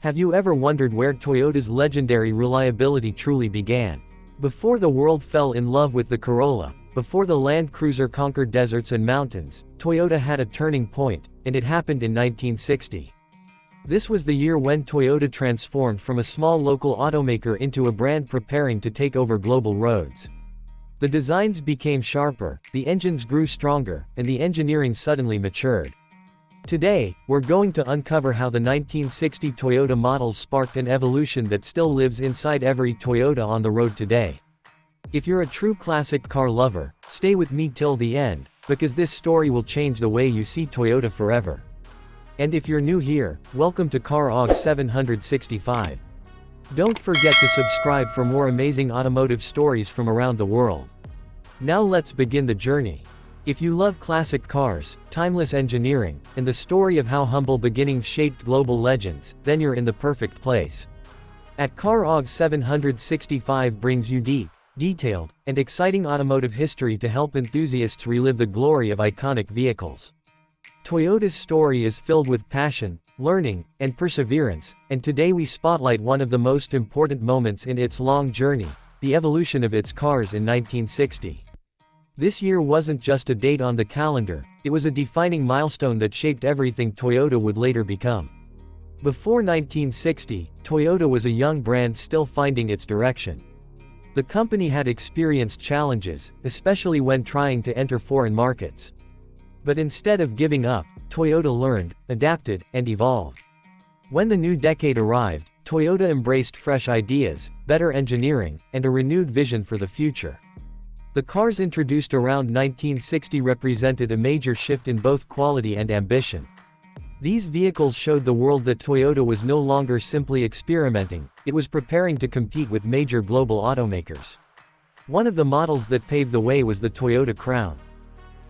Have you ever wondered where Toyota's legendary reliability truly began? Before the world fell in love with the Corolla, before the Land Cruiser conquered deserts and mountains, Toyota had a turning point, and it happened in 1960. This was the year when Toyota transformed from a small local automaker into a brand preparing to take over global roads. The designs became sharper, the engines grew stronger, and the engineering suddenly matured. Today, we're going to uncover how the 1960 Toyota models sparked an evolution that still lives inside every Toyota on the road today. If you're a true classic car lover, stay with me till the end, because this story will change the way you see Toyota forever. And if you're new here, welcome to CarAug 765. Don't forget to subscribe for more amazing automotive stories from around the world. Now let's begin the journey. If you love classic cars, timeless engineering, and the story of how humble beginnings shaped global legends, then you're in the perfect place. At CarAug 765 brings you deep, detailed, and exciting automotive history to help enthusiasts relive the glory of iconic vehicles. Toyota's story is filled with passion, learning, and perseverance, and today we spotlight one of the most important moments in its long journey, the evolution of its cars in 1960. This year wasn't just a date on the calendar, it was a defining milestone that shaped everything Toyota would later become. Before 1960, Toyota was a young brand still finding its direction. The company had experienced challenges, especially when trying to enter foreign markets. But instead of giving up, Toyota learned, adapted, and evolved. When the new decade arrived, Toyota embraced fresh ideas, better engineering, and a renewed vision for the future. The cars introduced around 1960 represented a major shift in both quality and ambition. These vehicles showed the world that Toyota was no longer simply experimenting, it was preparing to compete with major global automakers. One of the models that paved the way was the Toyota Crown.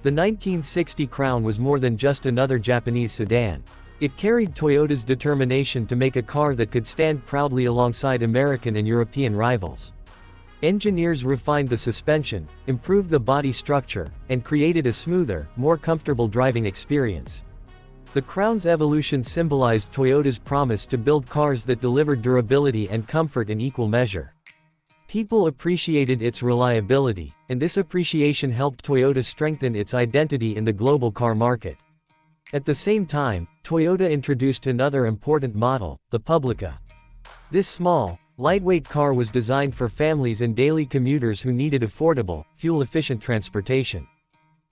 The 1960 Crown was more than just another Japanese sedan. It carried Toyota's determination to make a car that could stand proudly alongside American and European rivals. Engineers refined the suspension, improved the body structure, and created a smoother, more comfortable driving experience. The Crown's evolution symbolized Toyota's promise to build cars that delivered durability and comfort in equal measure. People appreciated its reliability, and this appreciation helped Toyota strengthen its identity in the global car market. At the same time, Toyota introduced another important model, the Publica. This small, lightweight car was designed for families and daily commuters who needed affordable, fuel-efficient transportation.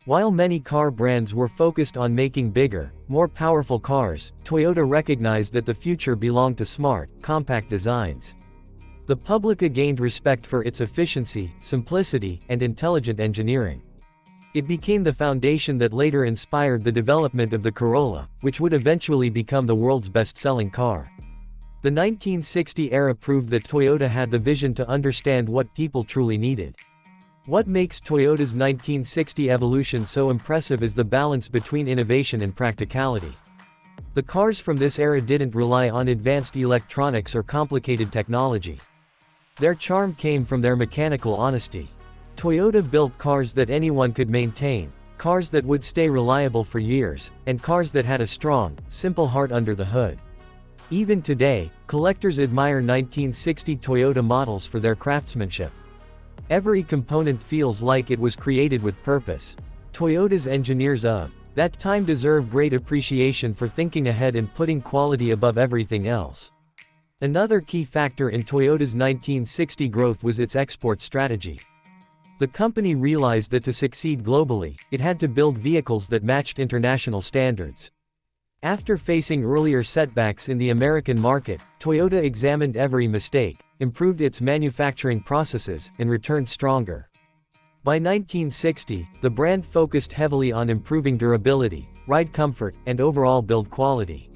While many car brands were focused on making bigger, more powerful cars, Toyota recognized that the future belonged to smart, compact designs. The Publica gained respect for its efficiency, simplicity, and intelligent engineering. It became the foundation that later inspired the development of the Corolla, which would eventually become the world's best-selling car. The 1960 era proved that Toyota had the vision to understand what people truly needed. What makes Toyota's 1960 evolution so impressive is the balance between innovation and practicality. The cars from this era didn't rely on advanced electronics or complicated technology. Their charm came from their mechanical honesty. Toyota built cars that anyone could maintain, cars that would stay reliable for years, and cars that had a strong, simple heart under the hood. Even today, collectors admire 1960 Toyota models for their craftsmanship. Every component feels like it was created with purpose. Toyota's engineers of that time deserve great appreciation for thinking ahead and putting quality above everything else. Another key factor in Toyota's 1960 growth was its export strategy. The company realized that to succeed globally, it had to build vehicles that matched international standards. After facing earlier setbacks in the American market, Toyota examined every mistake, improved its manufacturing processes, and returned stronger. By 1960, the brand focused heavily on improving durability, ride comfort, and overall build quality.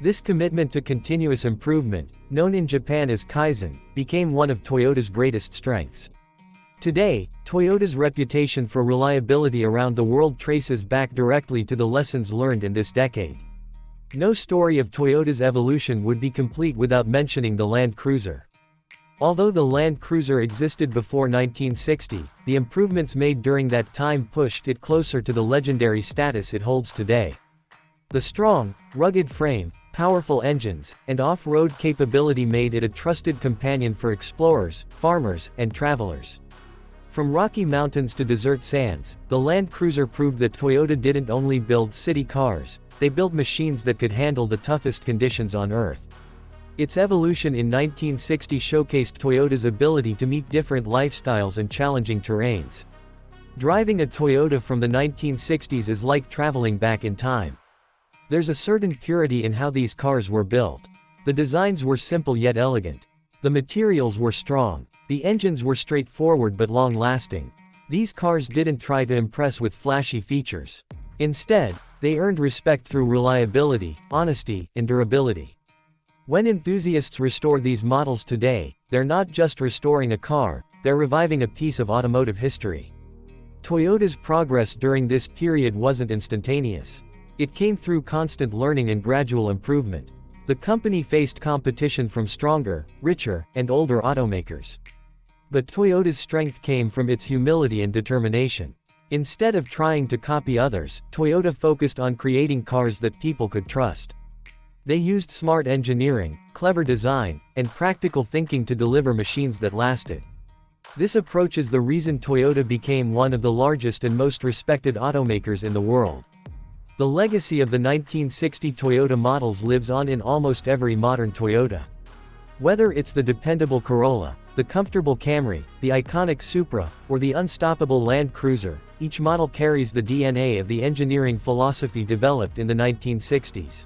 This commitment to continuous improvement, known in Japan as Kaizen, became one of Toyota's greatest strengths. Today, Toyota's reputation for reliability around the world traces back directly to the lessons learned in this decade. No story of Toyota's evolution would be complete without mentioning the Land Cruiser. Although the Land Cruiser existed before 1960, the improvements made during that time pushed it closer to the legendary status it holds today. The strong, rugged frame, Powerful engines, and off-road capability made it a trusted companion for explorers, farmers, and travelers. From rocky mountains to desert sands, the Land Cruiser proved that Toyota didn't only build city cars, they built machines that could handle the toughest conditions on Earth. Its evolution in 1960 showcased Toyota's ability to meet different lifestyles and challenging terrains. Driving a Toyota from the 1960s is like traveling back in time. There's a certain purity in how these cars were built. The designs were simple yet elegant. The materials were strong. The engines were straightforward but long-lasting. These cars didn't try to impress with flashy features. Instead, they earned respect through reliability, honesty, and durability. When enthusiasts restore these models today, they're not just restoring a car, they're reviving a piece of automotive history. Toyota's progress during this period wasn't instantaneous. It came through constant learning and gradual improvement. The company faced competition from stronger, richer, and older automakers. But Toyota's strength came from its humility and determination. Instead of trying to copy others, Toyota focused on creating cars that people could trust. They used smart engineering, clever design, and practical thinking to deliver machines that lasted. This approach is the reason Toyota became one of the largest and most respected automakers in the world. The legacy of the 1960 Toyota models lives on in almost every modern Toyota. Whether it's the dependable Corolla, the comfortable Camry, the iconic Supra, or the unstoppable Land Cruiser, each model carries the DNA of the engineering philosophy developed in the 1960s.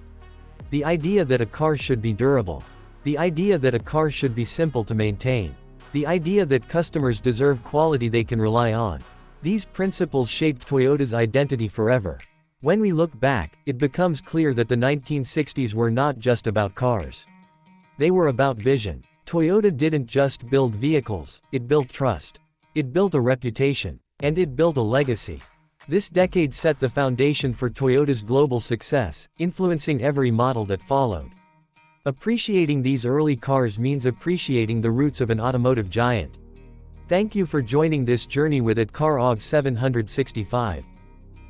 The idea that a car should be durable. The idea that a car should be simple to maintain. The idea that customers deserve quality they can rely on. These principles shaped Toyota's identity forever. When we look back, it becomes clear that the 1960s were not just about cars. They were about vision. Toyota didn't just build vehicles, it built trust. It built a reputation. And it built a legacy. This decade set the foundation for Toyota's global success, influencing every model that followed. Appreciating these early cars means appreciating the roots of an automotive giant. Thank you for joining this journey with at CarOg 765.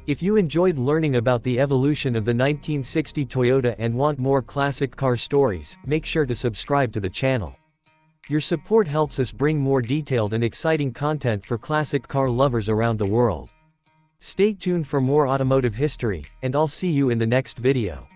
If you enjoyed learning about the evolution of the 1960 Toyota and want more classic car stories, make sure to subscribe to the channel. Your support helps us bring more detailed and exciting content for classic car lovers around the world. Stay tuned for more automotive history, and I'll see you in the next video.